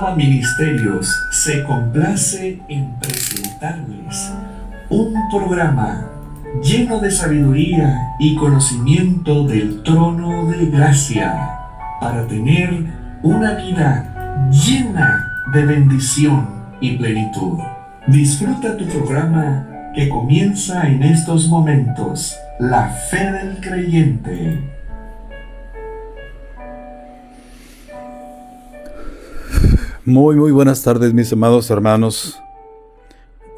Java Ministerios se complace en presentarles un programa lleno de sabiduría y conocimiento del trono de gracia para tener una vida llena de bendición y plenitud. Disfruta tu programa que comienza en estos momentos, La Fe del Creyente. Muy buenas tardes, mis amados hermanos.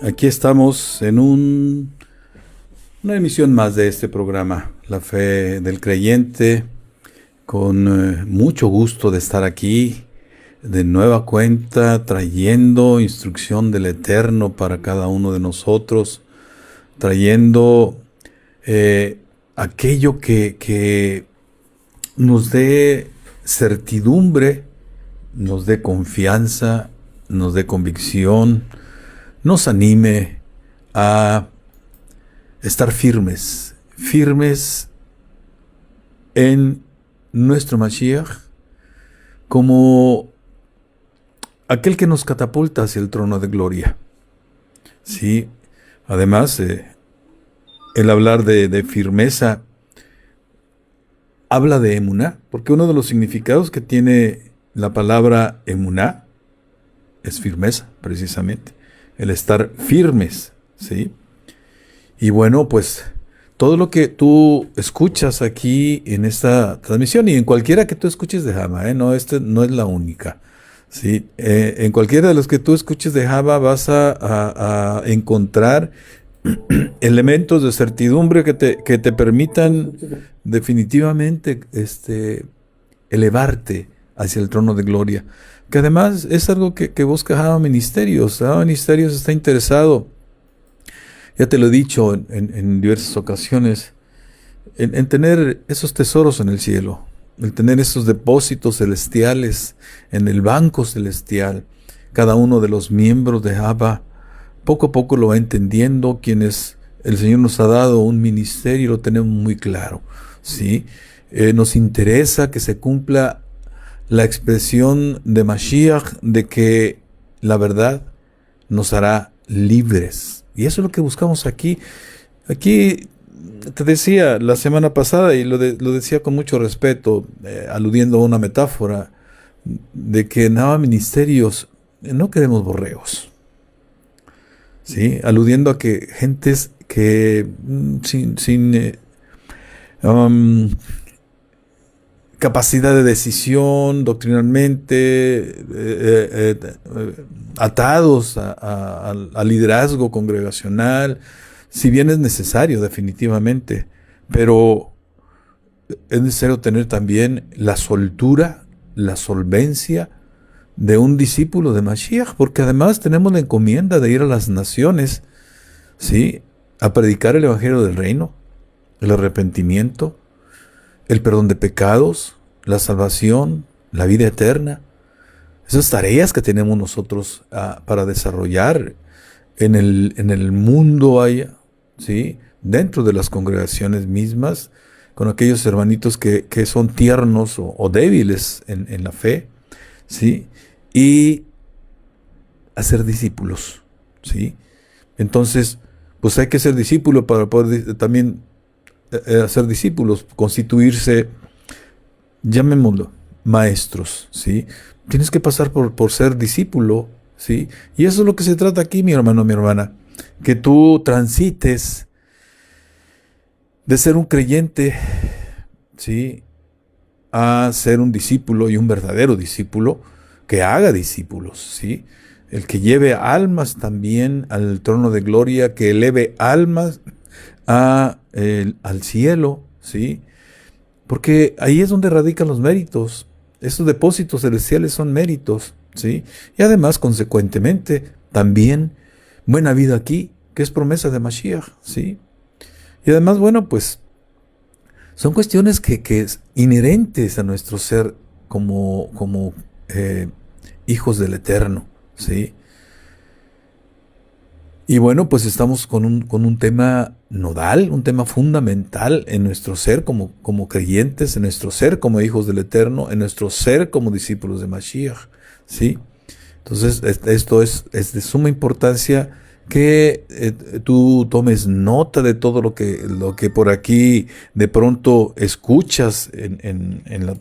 Aquí estamos en una emisión más de este programa, La Fe del Creyente, con mucho gusto de estar aquí de nueva cuenta, trayendo instrucción del Eterno para cada uno de nosotros, trayendo aquello que nos dé certidumbre, nos dé confianza, nos dé convicción, nos anime a estar firmes en nuestro Mashiach, como aquel que nos catapulta hacia el trono de gloria. Sí, además, el hablar de firmeza habla de emuná, porque uno de los significados que tiene la palabra emuná es firmeza, precisamente, el estar firmes, ¿sí? Y bueno, pues todo lo que tú escuchas aquí en esta transmisión y en cualquiera que tú escuches de Java, no es la única, ¿sí? En cualquiera de los que tú escuches de Java vas a encontrar elementos de certidumbre que te permitan definitivamente elevarte hacia el trono de gloria, que además es algo que busca Java Ministerios. Java Ministerios está interesado, ya te lo he dicho en diversas ocasiones, en tener esos tesoros en el cielo, en tener esos depósitos celestiales en el banco celestial. Cada uno de los miembros de Java poco a poco lo va entendiendo. Quienes el Señor nos ha dado un ministerio, lo tenemos muy claro, ¿sí? Nos interesa que se cumpla la expresión de Mashiach, de que la verdad nos hará libres. Y eso es lo que buscamos aquí. Aquí te decía la semana pasada, y lo decía con mucho respeto, aludiendo a una metáfora, de que en Java Ministerios no queremos borregos, ¿sí? Aludiendo a que gentes que sin capacidad de decisión doctrinalmente, atados al liderazgo congregacional, si bien es necesario definitivamente, pero es necesario tener también la soltura, la solvencia de un discípulo de Mashiach, porque además tenemos la encomienda de ir a las naciones, ¿sí?, a predicar el evangelio del reino, el arrepentimiento, el perdón de pecados, la salvación, la vida eterna. Esas tareas que tenemos nosotros para desarrollar en el mundo allá, ¿sí?, dentro de las congregaciones mismas, con aquellos hermanitos que son tiernos o débiles en la fe, ¿sí?, y hacer discípulos, ¿sí? Entonces, pues hay que ser discípulo para poder también hacer discípulos, constituirse, llamémoslo, maestros, ¿sí? Tienes que pasar por ser discípulo, ¿sí? Y eso es lo que se trata aquí, mi hermano, mi hermana, que tú transites de ser un creyente, ¿sí?, a ser un discípulo, y un verdadero discípulo que haga discípulos, ¿sí? El que lleve almas también al trono de gloria, que eleve almas al cielo, ¿sí? Porque ahí es donde radican los méritos. Esos depósitos celestiales son méritos, ¿sí? Y además, consecuentemente, también buena vida aquí, que es promesa de Mashiach, ¿sí? Y además, bueno, pues son cuestiones que es inherentes a nuestro ser como hijos del Eterno, ¿sí? Y bueno, pues estamos con un tema nodal, un tema fundamental en nuestro ser como creyentes, en nuestro ser como hijos del Eterno, en nuestro ser como discípulos de Mashiach, ¿sí? Entonces, esto es de suma importancia que tú tomes nota de todo lo que por aquí de pronto escuchas en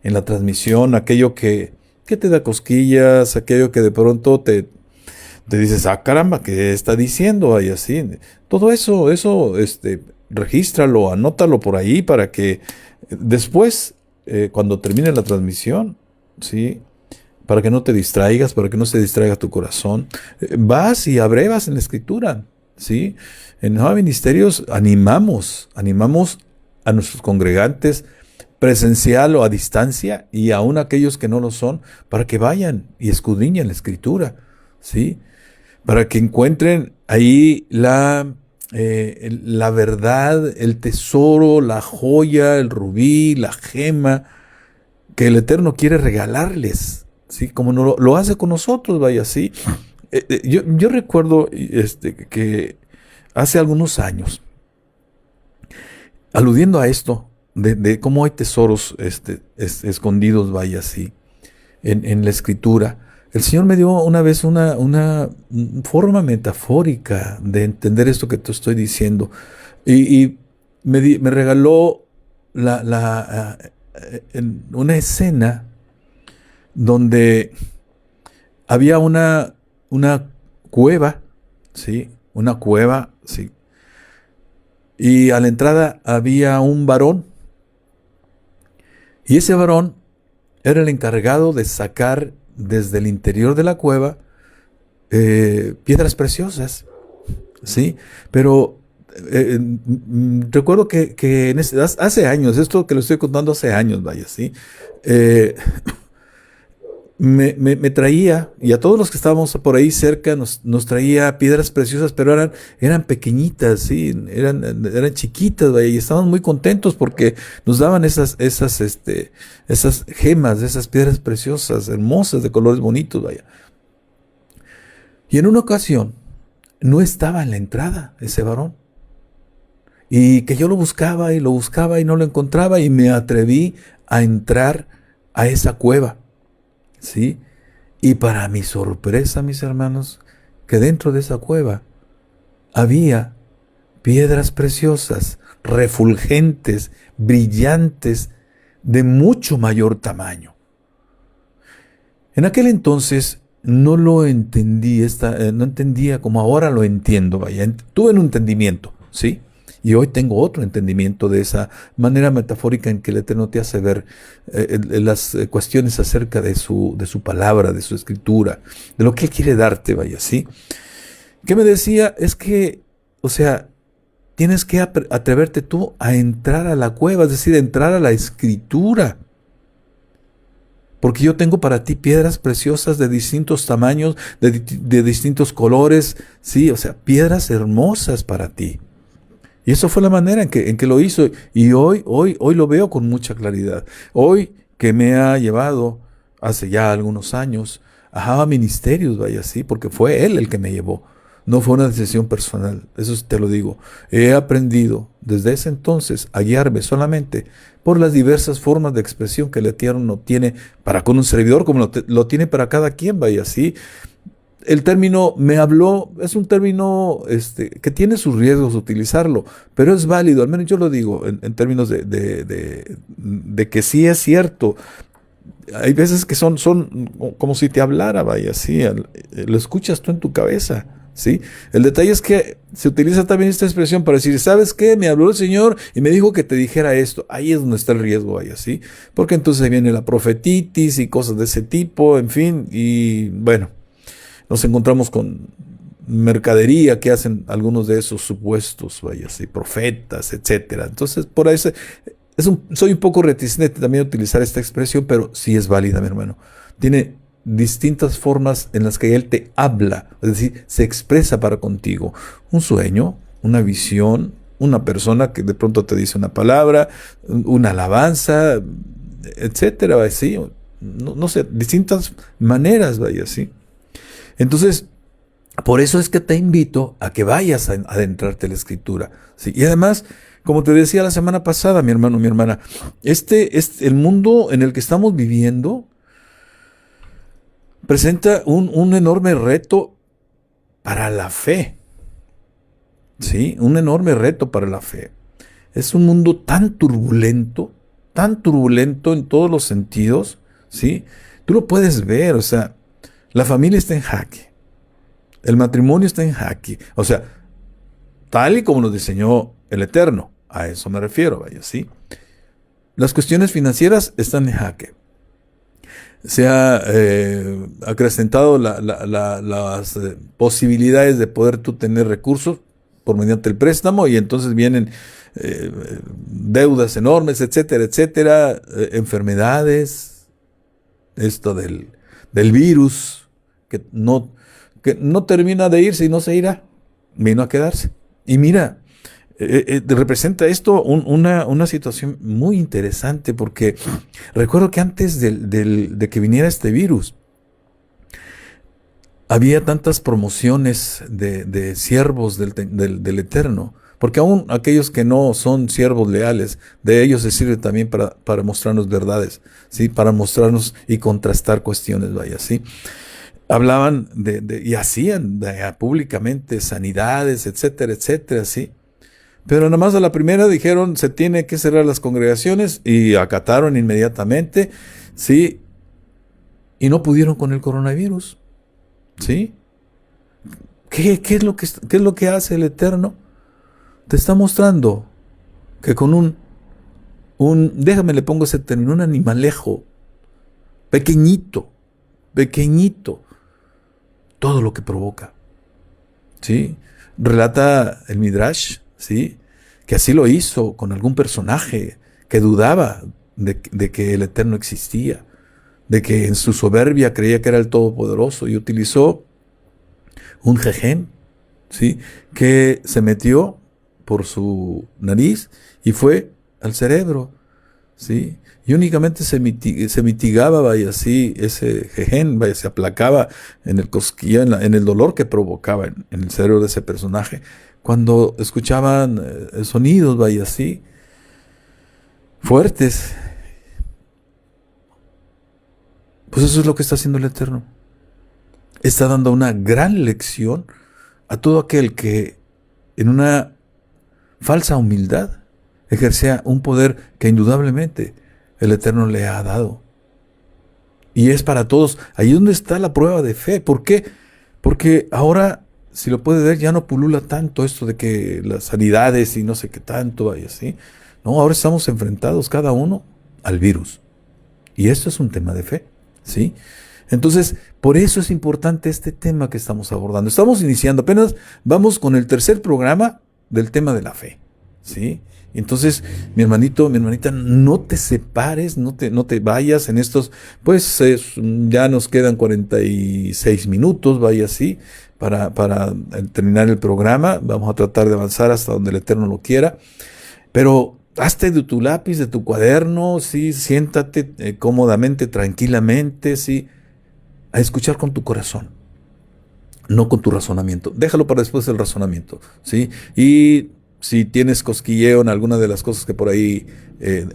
la transmisión, aquello que te da cosquillas, aquello que de pronto te dices, ah, caramba, ¿qué está diciendo? Y así. Todo eso, regístralo, anótalo por ahí para que después, cuando termine la transmisión, ¿sí? Para que no te distraigas, para que no se distraiga tu corazón, vas y abrevas en la Escritura, ¿sí? En Nueva Ministerios animamos a nuestros congregantes presencial o a distancia, y aún aquellos que no lo son, para que vayan y escudriñen la Escritura, ¿sí? Para que encuentren ahí la verdad, el tesoro, la joya, el rubí, la gema que el Eterno quiere regalarles, ¿sí? Como lo hace con nosotros, vaya, ¿sí? Yo recuerdo que hace algunos años, aludiendo a esto, de cómo hay tesoros escondidos, vaya, así, en la Escritura, el Señor me dio una vez una forma metafórica de entender esto que te estoy diciendo, y me regaló una escena donde había una cueva, ¿sí? Una cueva, ¿sí? Y a la entrada había un varón, y ese varón era el encargado de sacar desde el interior de la cueva piedras preciosas, ¿sí? Pero recuerdo que hace años, esto que lo estoy contando hace años, vaya, ¿sí? Me traía, y a todos los que estábamos por ahí cerca, nos traía piedras preciosas, pero eran pequeñitas, ¿sí? Eran chiquitas, vaya, y estábamos muy contentos porque nos daban esas gemas, esas piedras preciosas, hermosas, de colores bonitos, vaya. Y en una ocasión, no estaba en la entrada ese varón. Y que yo lo buscaba y no lo encontraba, y me atreví a entrar a esa cueva, ¿sí? Y para mi sorpresa, mis hermanos, que dentro de esa cueva había piedras preciosas, refulgentes, brillantes, de mucho mayor tamaño. En aquel entonces no lo entendí, no entendía como ahora lo entiendo, vaya. Tuve un entendimiento, ¿sí? Y hoy tengo otro entendimiento de esa manera metafórica en que el Eterno te hace ver las cuestiones acerca de su palabra, de su Escritura, de lo que Él quiere darte, vaya, ¿sí? ¿Qué me decía? Es que, o sea, tienes que atreverte tú a entrar a la cueva, es decir, entrar a la Escritura. Porque yo tengo para ti piedras preciosas de distintos tamaños, de distintos colores, ¿sí? O sea, piedras hermosas para ti. Y eso fue la manera en que lo hizo. Y hoy lo veo con mucha claridad. Hoy que me ha llevado, hace ya algunos años, a ministerios, vaya, así, porque fue Él el que me llevó. No fue una decisión personal, eso te lo digo. He aprendido desde ese entonces a guiarme solamente por las diversas formas de expresión que el Eterno tiene para con un servidor, como lo tiene para cada quien, vaya, así. El término me habló, es un término que tiene sus riesgos utilizarlo, pero es válido, al menos yo lo digo en términos de que sí es cierto. Hay veces que son como si te hablara, vaya, así, lo escuchas tú en tu cabeza, ¿sí? El detalle es que se utiliza también esta expresión para decir, ¿sabes qué? Me habló el Señor y me dijo que te dijera esto. Ahí es donde está el riesgo, vaya, ¿sí? Porque entonces viene la profetitis y cosas de ese tipo, en fin, y bueno, nos encontramos con mercadería que hacen algunos de esos supuestos, vaya, sí, profetas, etcétera. Entonces, por ahí soy un poco reticente también a utilizar esta expresión, pero sí es válida, mi hermano. Tiene distintas formas en las que Él te habla, es decir, se expresa para contigo. Un sueño, una visión, una persona que de pronto te dice una palabra, una alabanza, etcétera, vaya, sí. No sé, distintas maneras, vaya, sí. Entonces, por eso es que te invito a que vayas a adentrarte en la Escritura, ¿sí? Y además, como te decía la semana pasada, mi hermano, mi hermana, el mundo en el que estamos viviendo presenta un enorme reto para la fe. ¿Sí? Un enorme reto para la fe. Es un mundo tan turbulento en todos los sentidos, ¿sí? Tú lo puedes ver, o sea, la familia está en jaque, el matrimonio está en jaque, o sea, tal y como lo diseñó el Eterno, a eso me refiero, vaya, ¿sí? Las cuestiones financieras están en jaque. Se ha acrecentado las posibilidades de poder tú tener recursos por mediante el préstamo, y entonces vienen deudas enormes, etcétera, etcétera, enfermedades, esto del virus, que no termina de irse y no se irá, vino a quedarse. Y mira, representa esto una situación muy interesante, porque recuerdo que antes de que viniera este virus, había tantas promociones de siervos del Eterno, porque aún aquellos que no son siervos leales, de ellos se sirve también para mostrarnos verdades, ¿sí? Para mostrarnos y contrastar cuestiones, vaya, ¿sí? Hablaban y hacían públicamente sanidades, etcétera, etcétera, ¿sí? Pero nada más a la primera dijeron, se tiene que cerrar las congregaciones, y acataron inmediatamente, ¿sí? Y no pudieron con el coronavirus, ¿sí? ¿Qué es lo que hace el Eterno? Te está mostrando que con déjame le pongo ese término, un animalejo, pequeñito, todo lo que provoca, ¿sí? Relata el Midrash, ¿sí? Que así lo hizo con algún personaje que dudaba de que el Eterno existía, de que en su soberbia creía que era el Todopoderoso, y utilizó un jején, ¿sí? Que se metió por su nariz y fue al cerebro, ¿sí? Y únicamente se mitigaba, vaya, así, ese jején, vaya, se aplacaba en el cosquilla, en el dolor que provocaba en el cerebro de ese personaje, cuando escuchaban sonidos, vaya, así, fuertes. Pues eso es lo que está haciendo el Eterno. Está dando una gran lección a todo aquel que en una falsa humildad ejercía un poder que indudablemente el Eterno le ha dado. Y es para todos. Ahí es donde está la prueba de fe. ¿Por qué? Porque ahora, si lo puede ver, ya no pulula tanto esto de que las sanidades y no sé qué tanto vaya así. No, ahora estamos enfrentados cada uno al virus. Y esto es un tema de fe, ¿sí? Entonces, por eso es importante este tema que estamos abordando. Estamos iniciando, apenas vamos con el tercer programa del tema de la fe, ¿sí? Entonces, mi hermanito, mi hermanita, no te separes, no te vayas en estos, pues ya nos quedan 46 minutos, vaya así, para terminar el programa. Vamos a tratar de avanzar hasta donde el Eterno lo quiera, pero hazte de tu lápiz, de tu cuaderno, sí, siéntate cómodamente, tranquilamente, sí, a escuchar con tu corazón, no con tu razonamiento. Déjalo para después del razonamiento, ¿sí? Y si tienes cosquilleo en alguna de las cosas que por ahí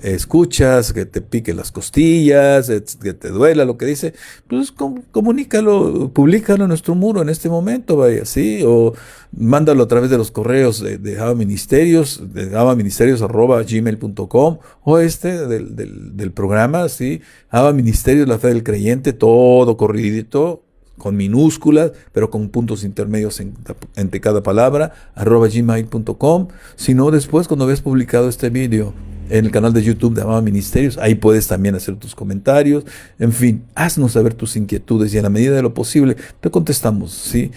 escuchas, que te pique las costillas, que te duela lo que dice, pues comunícalo, públicalo en nuestro muro en este momento, vaya, ¿sí? O mándalo a través de los correos de Abba Ministerios, de abaministerios@gmail.com, o del programa, ¿sí? Abba Ministerios, la fe del creyente, todo corridito, con minúsculas, pero con puntos intermedios entre cada palabra, @gmail.com. Si no, después, cuando veas publicado este vídeo en el canal de YouTube de Abba Ministerios, ahí puedes también hacer tus comentarios. En fin, haznos saber tus inquietudes y a la medida de lo posible te contestamos, ¿sí?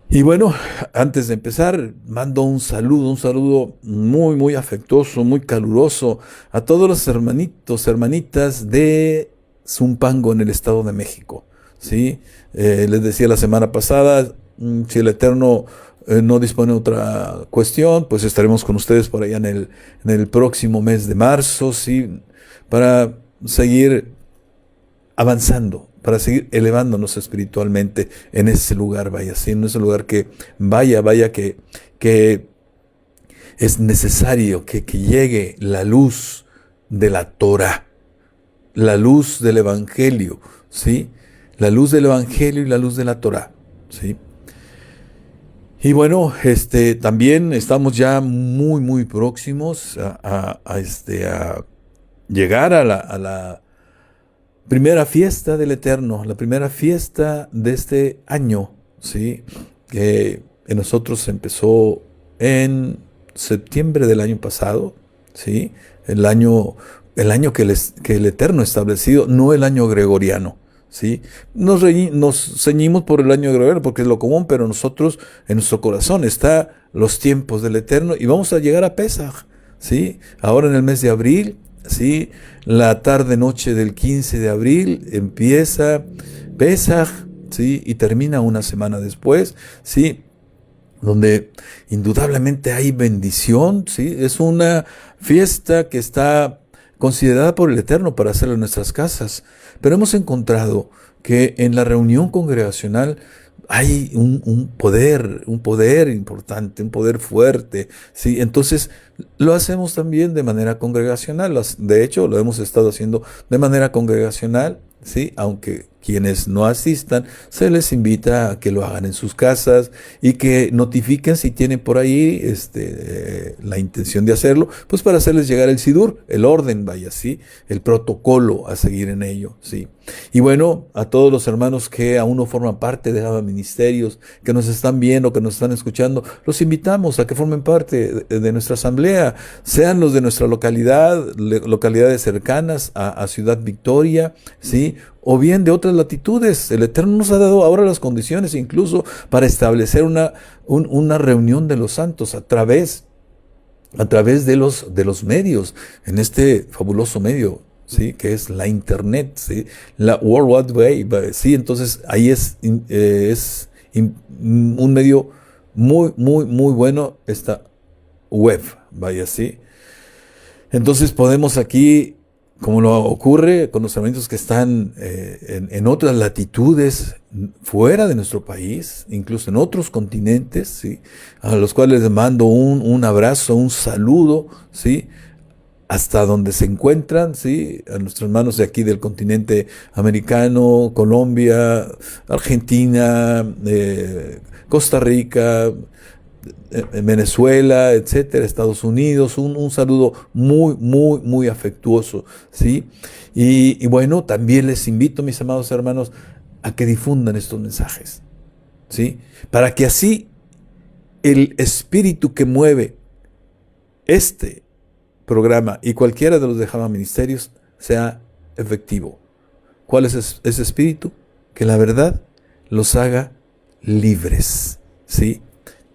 Y bueno, antes de empezar, mando un saludo muy, muy afectuoso, muy caluroso a todos los hermanitos, hermanitas de Zumpango en el Estado de México. ¿Sí? Les decía la semana pasada, si el Eterno no dispone de otra cuestión, pues estaremos con ustedes por allá en el próximo mes de marzo, ¿sí? Para seguir avanzando, para seguir elevándonos espiritualmente en ese lugar, vaya, ¿sí? En ese lugar que que es necesario que llegue la luz de la Torah, la luz del Evangelio, ¿sí? la luz del Evangelio y la luz de la Torá, ¿sí? Y bueno, también estamos ya muy, muy próximos a llegar a la primera fiesta del Eterno, la primera fiesta de este año, ¿sí? Que en nosotros empezó en septiembre del año pasado, ¿sí? El año que el Eterno establecido, no el año gregoriano, ¿sí? Nos ceñimos por el año gregoriano porque es lo común, pero nosotros, en nuestro corazón, está los tiempos del Eterno y vamos a llegar a Pesaj, ¿sí? Ahora en el mes de abril, ¿sí? La tarde-noche del 15 de abril empieza Pesaj, ¿sí? Y termina una semana después, ¿sí? Donde indudablemente hay bendición, ¿sí? Es una fiesta que está considerada por el Eterno para hacerlo en nuestras casas. Pero hemos encontrado que en la reunión congregacional hay un poder importante, un poder fuerte, ¿sí? Entonces lo hacemos también de manera congregacional. De hecho, lo hemos estado haciendo de manera congregacional, ¿sí? Aunque quienes no asistan, se les invita a que lo hagan en sus casas y que notifiquen si tienen por ahí la intención de hacerlo, pues para hacerles llegar el sidur, el orden, vaya, ¿sí? El protocolo a seguir en ello, ¿sí? Y bueno, a todos los hermanos que aún no forman parte de Java Ministerios, que nos están viendo, que nos están escuchando, los invitamos a que formen parte de nuestra asamblea, sean los de nuestra localidad, localidades cercanas a Ciudad Victoria, ¿sí? O bien de otras latitudes. El Eterno nos ha dado ahora las condiciones incluso para establecer una reunión de los santos a través de los medios, en este fabuloso medio, ¿sí? Que es la Internet, ¿sí? La World Wide Web, ¿sí? Entonces ahí es un medio muy, muy, muy bueno, esta web, vaya, ¿sí? Entonces podemos aquí, como lo ocurre con los hermanitos que están en otras latitudes, fuera de nuestro país, incluso en otros continentes, ¿sí? A los cuales les mando un abrazo, un saludo, ¿sí? Hasta donde se encuentran, ¿sí? A nuestros hermanos de aquí del continente americano, Colombia, Argentina, Costa Rica, Venezuela, etcétera, Estados Unidos, un saludo muy, muy, muy afectuoso, ¿sí? Y bueno, también les invito, mis amados hermanos, a que difundan estos mensajes, ¿sí? Para que así el espíritu que mueve este programa y cualquiera de los de Java Ministerios sea efectivo. ¿Cuál es ese espíritu? Que la verdad los haga libres, ¿sí?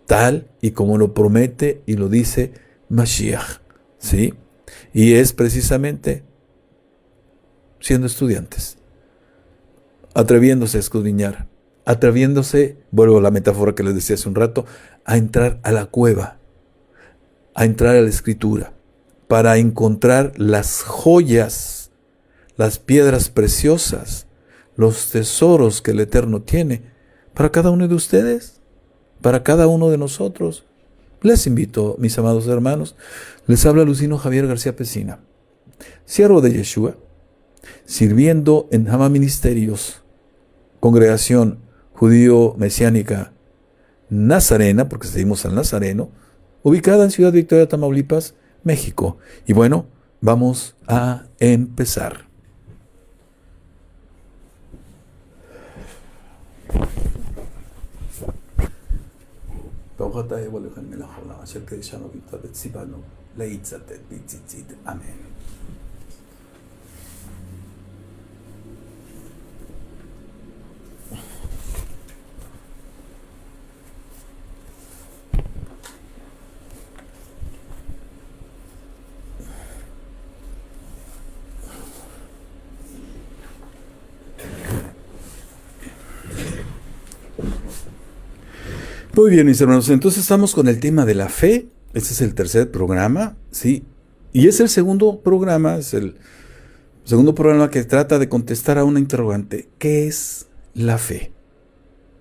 Tal y como lo promete y lo dice Mashiach, ¿sí? Y es precisamente siendo estudiantes, atreviéndose a escudriñar, atreviéndose, vuelvo a la metáfora que les decía hace un rato, a entrar a la cueva, a entrar a la escritura, para encontrar las joyas, las piedras preciosas, los tesoros que el Eterno tiene para cada uno de ustedes, para cada uno de nosotros. Les invito, mis amados hermanos, les habla Lucino Javier García Pesina, siervo de Yeshua, sirviendo en Jama Ministerios, congregación judío-mesiánica nazarena, porque seguimos al nazareno, ubicada en Ciudad Victoria, Tamaulipas, México. Y bueno, vamos a empezar. Amén. Muy bien, mis hermanos, entonces estamos con el tema de la fe. Este es el tercer programa, ¿sí? Y es el segundo programa, que trata de contestar a una interrogante. ¿Qué es la fe?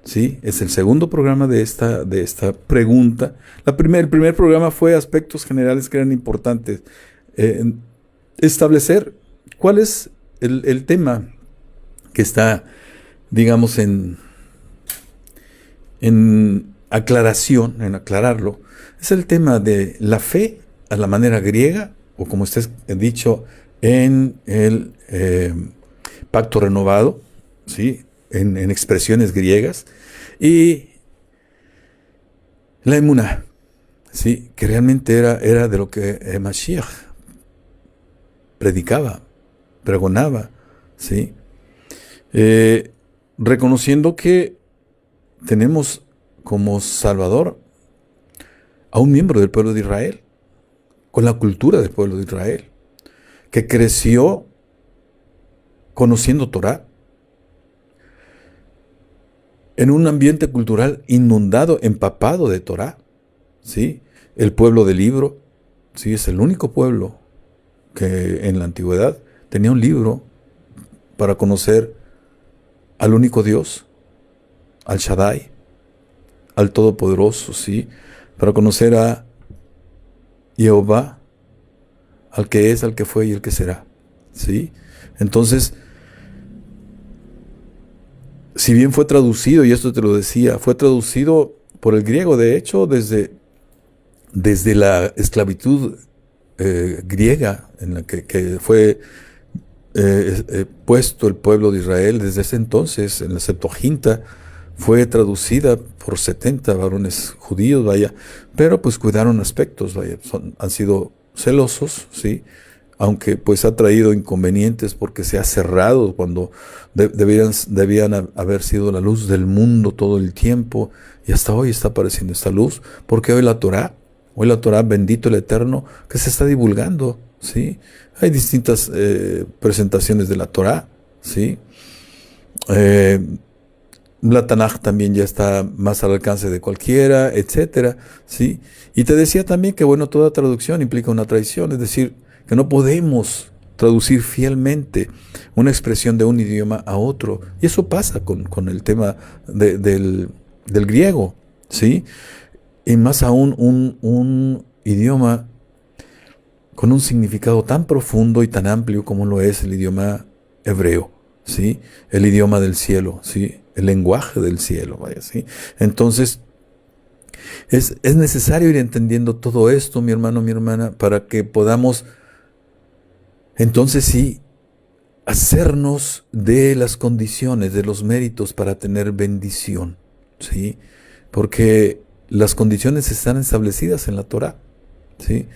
¿Sí? Es el segundo programa de esta pregunta. El primer programa fue aspectos generales que eran importantes. Establecer cuál es el tema que está digamos, en aclaración, en aclararlo, es el tema de la fe a la manera griega, o como está dicho en el Pacto Renovado, ¿sí? En expresiones griegas, y la emuná, ¿sí? Que realmente era de lo que Mashiach predicaba, pregonaba, ¿sí? Reconociendo que tenemos como Salvador a un miembro del pueblo de Israel, con la cultura del pueblo de Israel, que creció conociendo Torah, en un ambiente cultural inundado, empapado de Torah, ¿sí? El pueblo del libro, ¿sí? Es el único pueblo que en la antigüedad tenía un libro para conocer al único Dios, al Shaddai, al Todopoderoso, ¿sí? Para conocer a Jehová, al que es, al que fue y el que será, ¿sí? Entonces, si bien fue traducido, y esto te lo decía, fue traducido por el griego, de hecho, desde la esclavitud griega en la que fue puesto el pueblo de Israel, desde ese entonces, en la Septuaginta, fue traducida por 70 varones judíos, vaya, pero pues cuidaron aspectos, vaya, han sido celosos, ¿sí? Aunque pues ha traído inconvenientes porque se ha cerrado cuando debían haber sido la luz del mundo todo el tiempo, y hasta hoy está apareciendo esta luz, porque hoy la Torah, bendito el Eterno, que se está divulgando, ¿sí? Hay distintas presentaciones de la Torah, ¿sí? La Tanaj también ya está más al alcance de cualquiera, etcétera, ¿sí? Y te decía también que, bueno, toda traducción implica una traición, es decir, que no podemos traducir fielmente una expresión de un idioma a otro. Y eso pasa con el tema del griego, ¿sí? Y más aún un idioma con un significado tan profundo y tan amplio como lo es el idioma hebreo, ¿sí? El idioma del cielo, ¿sí? El lenguaje del cielo, vaya, ¿sí? Entonces, es necesario ir entendiendo todo esto, mi hermano, mi hermana, para que podamos, entonces sí, hacernos de las condiciones, de los méritos para tener bendición, ¿sí? Porque las condiciones están establecidas en la Torah, ¿sí?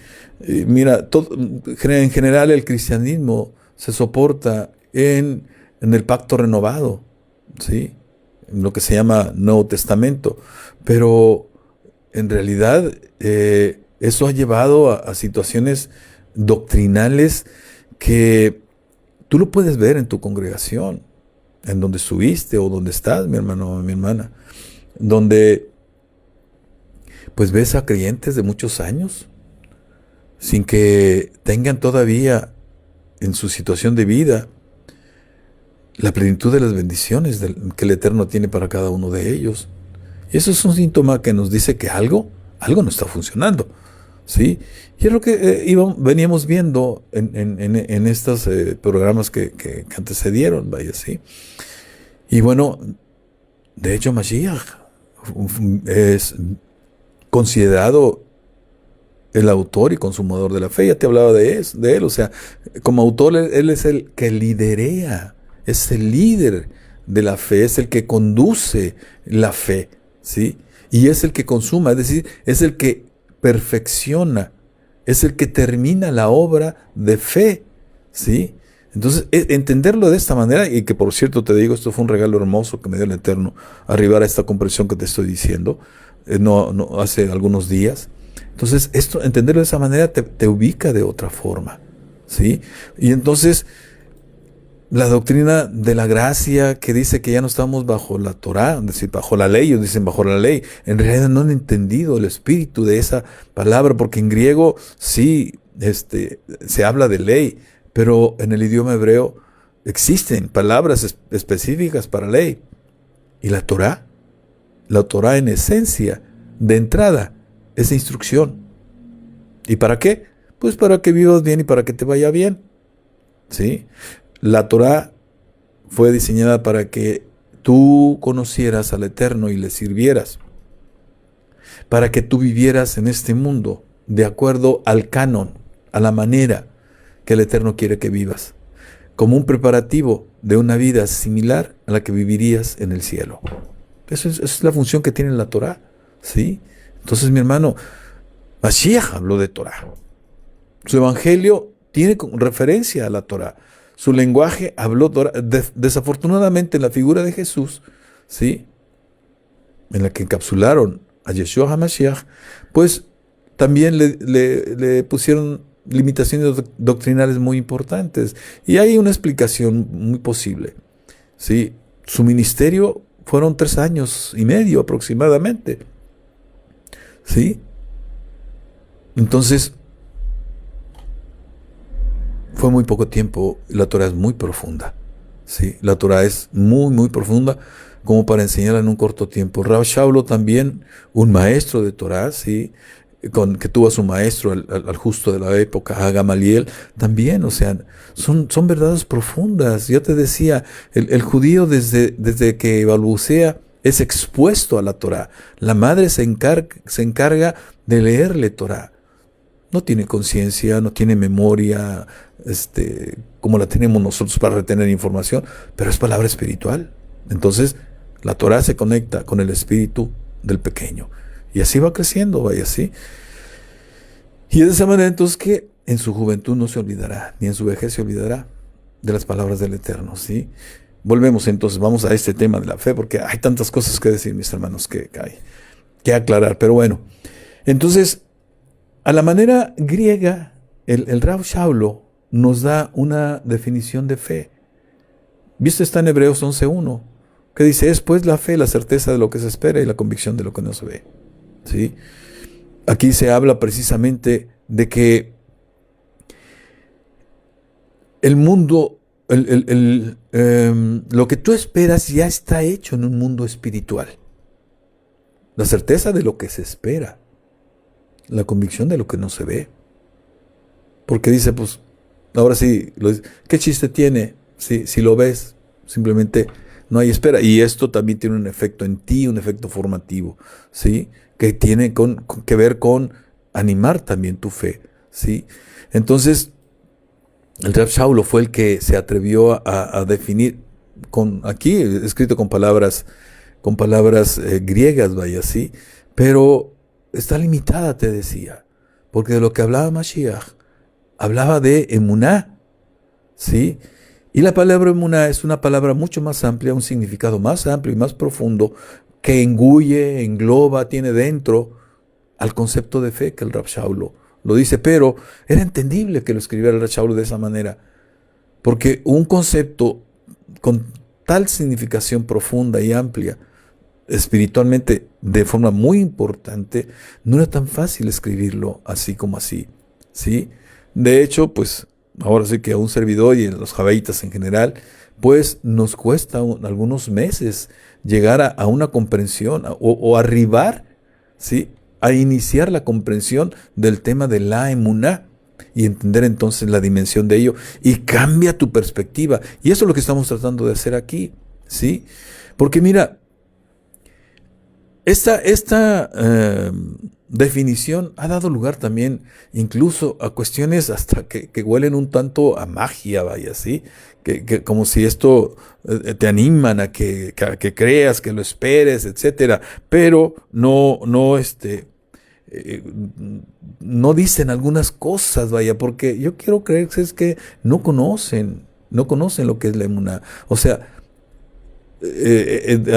Mira, en general el cristianismo se soporta en el Pacto Renovado, ¿sí? En lo que se llama Nuevo Testamento, pero en realidad eso ha llevado a situaciones doctrinales que tú lo puedes ver en tu congregación, en donde estuviste o donde estás, mi hermano o mi hermana, donde pues ves a creyentes de muchos años sin que tengan todavía en su situación de vida la plenitud de las bendiciones que el Eterno tiene para cada uno de ellos. Y eso es un síntoma que nos dice que algo no está funcionando, ¿sí? Y es lo que veníamos viendo en estos programas que antecedieron, vaya, ¿sí? Y bueno, de hecho Mashiach es considerado el autor y consumador de la fe. Ya te hablaba de él, o sea, como autor él es el que liderea, es el líder de la fe, es el que conduce la fe, ¿sí? Y es el que consuma, es decir, es el que perfecciona, es el que termina la obra de fe, ¿sí? Entonces, entenderlo de esta manera, y que por cierto te digo, esto fue un regalo hermoso que me dio el Eterno, arribar a esta comprensión que te estoy diciendo, no hace algunos días. Entonces, entenderlo de esa manera te ubica de otra forma, ¿sí? Y entonces, la doctrina de la gracia que dice que ya no estamos bajo la Torah, es decir, bajo la ley, ellos dicen bajo la ley, en realidad no han entendido el espíritu de esa palabra, porque en griego sí se habla de ley, pero en el idioma hebreo existen palabras específicas para ley. Y la Torah en esencia, de entrada, es instrucción. ¿Y para qué? Pues para que vivas bien y para que te vaya bien, ¿sí? La Torah fue diseñada para que tú conocieras al Eterno y le sirvieras, para que tú vivieras en este mundo de acuerdo al canon, a la manera que el Eterno quiere que vivas, como un preparativo de una vida similar a la que vivirías en el cielo. Esa es la función que tiene la Torah, ¿sí? Entonces, mi hermano, Mashiach habló de Torah. Su evangelio tiene referencia a la Torah. Su lenguaje habló Torah. Desafortunadamente, en la figura de Jesús, ¿sí?, en la que encapsularon a Yeshua HaMashiach, pues también le pusieron limitaciones doctrinales muy importantes. Y hay una explicación muy posible, ¿sí? Su ministerio fueron 3 años y medio aproximadamente, ¿sí? Entonces, fue muy poco tiempo. La Torah es muy profunda, ¿sí? La Torah es muy, muy profunda como para enseñarla en un corto tiempo. Rav Shaulo también, un maestro de Torah, ¿sí?, que tuvo a su maestro, al justo de la época, a Gamaliel, también, o sea, son verdades profundas. Yo te decía, el judío desde que balbucea es expuesto a la Torah. La madre se encarga de leerle Torah. No tiene conciencia, no tiene memoria, como la tenemos nosotros para retener información, pero es palabra espiritual. Entonces, la Torah se conecta con el espíritu del pequeño. Y así va creciendo, vaya así. Y es de esa manera entonces que en su juventud no se olvidará, ni en su vejez se olvidará de las palabras del Eterno, ¿sí? Volvemos entonces, vamos a este tema de la fe, porque hay tantas cosas que decir, mis hermanos, que hay que aclarar. Pero bueno, entonces, a la manera griega, el Rav Shaulo nos da una definición de fe. Visto está en Hebreos 11:1, que dice: es pues la fe, la certeza de lo que se espera y la convicción de lo que no se ve. ¿Sí? Aquí se habla precisamente de que el mundo, lo que tú esperas ya está hecho en un mundo espiritual. La certeza de lo que se espera, la convicción de lo que no se ve. Porque dice, pues, ahora sí, ¿qué chiste tiene si lo ves? Simplemente no hay espera. Y esto también tiene un efecto en ti, un efecto formativo, ¿sí?, que tiene que ver con animar también tu fe, ¿sí? Entonces, el Rav Shaulo fue el que se atrevió a definir, aquí escrito con palabras griegas, vaya, ¿sí? Pero está limitada, te decía, porque de lo que hablaba Mashiach, hablaba de emuná, ¿sí? Y la palabra emuná es una palabra mucho más amplia, un significado más amplio y más profundo, que engulle, engloba, tiene dentro al concepto de fe que el Rav Shaulo lo dice. Pero era entendible que lo escribiera el Rav Shaulo de esa manera, porque un concepto con tal significación profunda y amplia, espiritualmente, de forma muy importante, no era tan fácil escribirlo así como así, ¿sí? De hecho, pues, ahora sí que a un servidor y a los jabaitas en general, pues nos cuesta algunos meses llegar a una comprensión o arribar, ¿sí?, a iniciar la comprensión del tema de la emuná y entender entonces la dimensión de ello, y cambia tu perspectiva. Y eso es lo que estamos tratando de hacer aquí, ¿sí? Porque mira, esta definición ha dado lugar también incluso a cuestiones hasta que huelen un tanto a magia, vaya, ¿sí? Que como si esto te animan a que creas, que lo esperes, etcétera, pero no dicen algunas cosas, vaya, porque yo quiero creer que es que no conocen lo que es la emuná. O sea,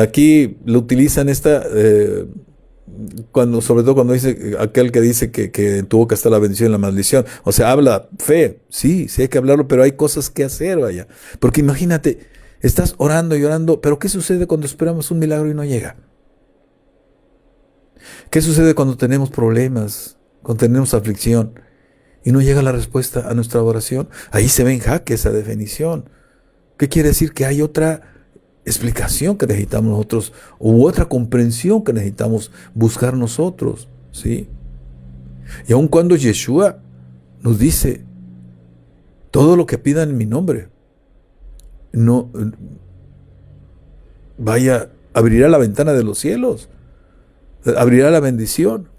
aquí lo utilizan sobre todo cuando dice aquel que dice que tuvo que estar la bendición y la maldición. O sea, habla fe, sí hay que hablarlo, pero hay cosas que hacer, vaya. Porque imagínate, estás orando y orando, pero ¿qué sucede cuando esperamos un milagro y no llega? ¿Qué sucede cuando tenemos problemas, cuando tenemos aflicción y no llega la respuesta a nuestra oración? Ahí se ve en jaque esa definición. ¿Qué quiere decir? Que hay otra explicación que necesitamos nosotros, u otra comprensión que necesitamos buscar nosotros, ¿sí? Y aun cuando Yeshua nos dice, todo lo que pidan en mi nombre, no, vaya, abrirá la ventana de los cielos, abrirá la bendición.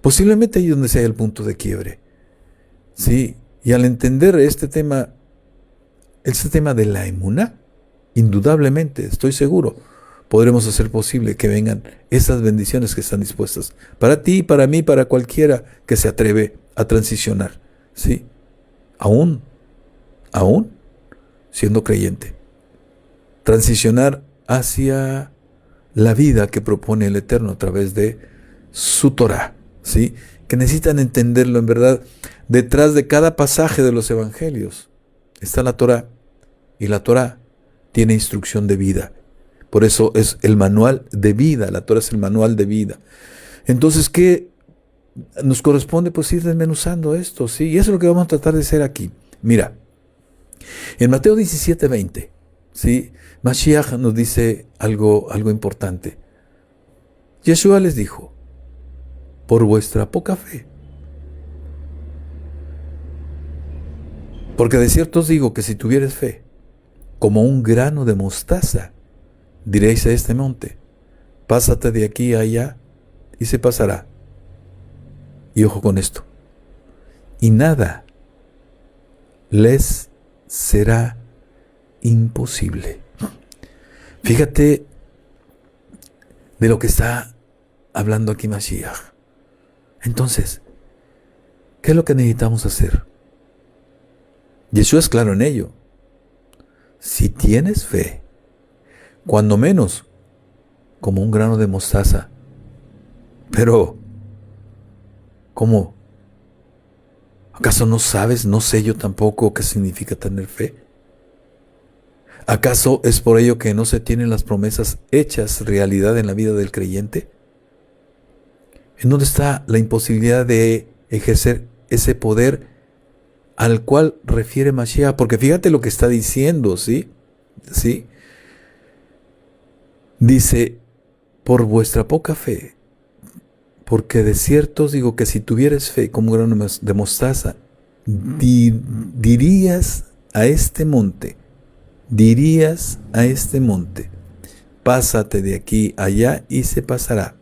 Posiblemente ahí donde sea el punto de quiebre. Sí, y al entender este tema de la emuná, indudablemente, estoy seguro, podremos hacer posible que vengan esas bendiciones que están dispuestas para ti, para mí, para cualquiera que se atreve a transicionar, ¿sí? Aún siendo creyente. Transicionar hacia la vida que propone el Eterno a través de su Torah, ¿sí? Que necesitan entenderlo en verdad. Detrás de cada pasaje de los evangelios está la Torah, y la Torah tiene instrucción de vida. Por eso es el manual de vida, la Torah es el manual de vida. Entonces, ¿qué nos corresponde? Pues ir desmenuzando esto, ¿sí? Y eso es lo que vamos a tratar de hacer aquí. Mira, en Mateo 17:20, ¿sí? Mashiach nos dice algo importante. Yeshua les dijo, por vuestra poca fe. Porque de cierto os digo que si tuvieres fe, como un grano de mostaza, diréis a este monte, pásate de aquí a allá, y se pasará. Y ojo con esto, y nada les será imposible. Fíjate de lo que está hablando aquí Mashiach. Entonces, ¿qué es lo que necesitamos hacer? Yeshua es claro en ello. Si tienes fe, cuando menos como un grano de mostaza, pero ¿cómo? ¿Acaso no sabes, no sé yo tampoco qué significa tener fe? ¿Acaso es por ello que no se tienen las promesas hechas realidad en la vida del creyente? ¿En dónde está la imposibilidad de ejercer ese poder al cual refiere Mashiach? Porque fíjate lo que está diciendo, ¿sí? ¿Sí? Dice, por vuestra poca fe, porque de cierto os digo que si tuvieres fe como un grano de mostaza, dirías a este monte, pásate de aquí allá y se pasará,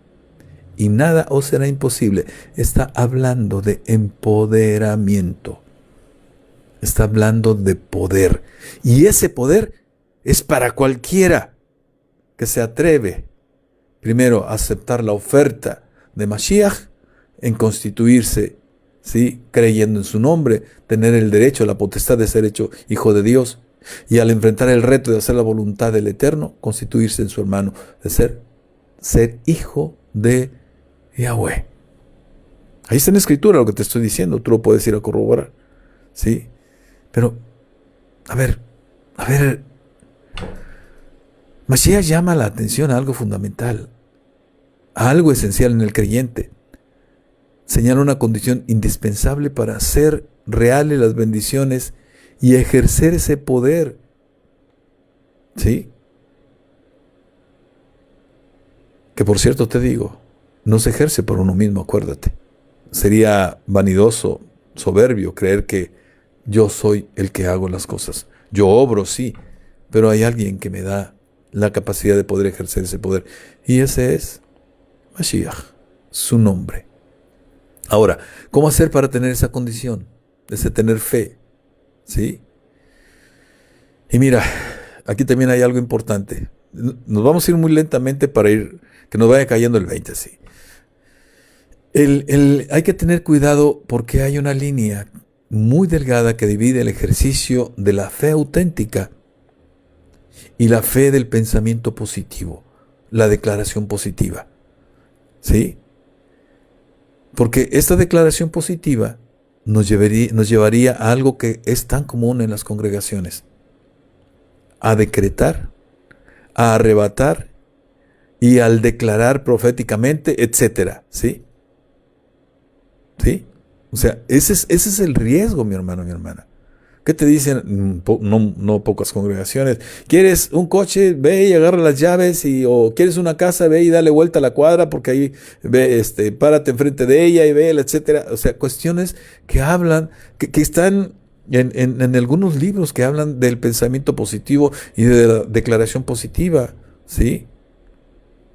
y nada os será imposible. Está hablando de empoderamiento. Está hablando de poder. Y ese poder es para cualquiera que se atreve, primero, a aceptar la oferta de Mashiach en constituirse, ¿sí? Creyendo en su nombre, tener el derecho, la potestad de ser hecho hijo de Dios, y al enfrentar el reto de hacer la voluntad del Eterno, constituirse en su hermano, de ser hijo de Yahweh. Ahí está en la Escritura lo que te estoy diciendo, tú lo puedes ir a corroborar, ¿sí? Pero, a ver, Mashiach llama la atención a algo fundamental, a algo esencial en el creyente. Señala una condición indispensable para hacer reales las bendiciones y ejercer ese poder. ¿Sí? Que por cierto te digo, no se ejerce por uno mismo, acuérdate. Sería vanidoso, soberbio creer que yo soy el que hago las cosas. Yo obro, sí, pero hay alguien que me da la capacidad de poder ejercer ese poder. Y ese es Mashiach, su nombre. Ahora, ¿cómo hacer para tener esa condición? Ese tener fe, ¿sí? Y mira, aquí también hay algo importante. Nos vamos a ir muy lentamente para que nos vaya cayendo el 20, ¿sí? Hay que tener cuidado porque hay una línea muy delgada que divide el ejercicio de la fe auténtica y la fe del pensamiento positivo, la declaración positiva. ¿Sí? Porque esta declaración positiva nos llevaría a algo que es tan común en las congregaciones: a decretar, a arrebatar y al declarar proféticamente, etcétera. ¿Sí? ¿Sí? O sea, ese es el riesgo, mi hermano, mi hermana. ¿Qué te dicen? No pocas congregaciones. ¿Quieres un coche? Ve y agarra las llaves. O ¿quieres una casa? Ve y dale vuelta a la cuadra porque ahí párate enfrente de ella y ve, etcétera. O sea, cuestiones que hablan, que están en algunos libros que hablan del pensamiento positivo y de la declaración positiva, ¿sí?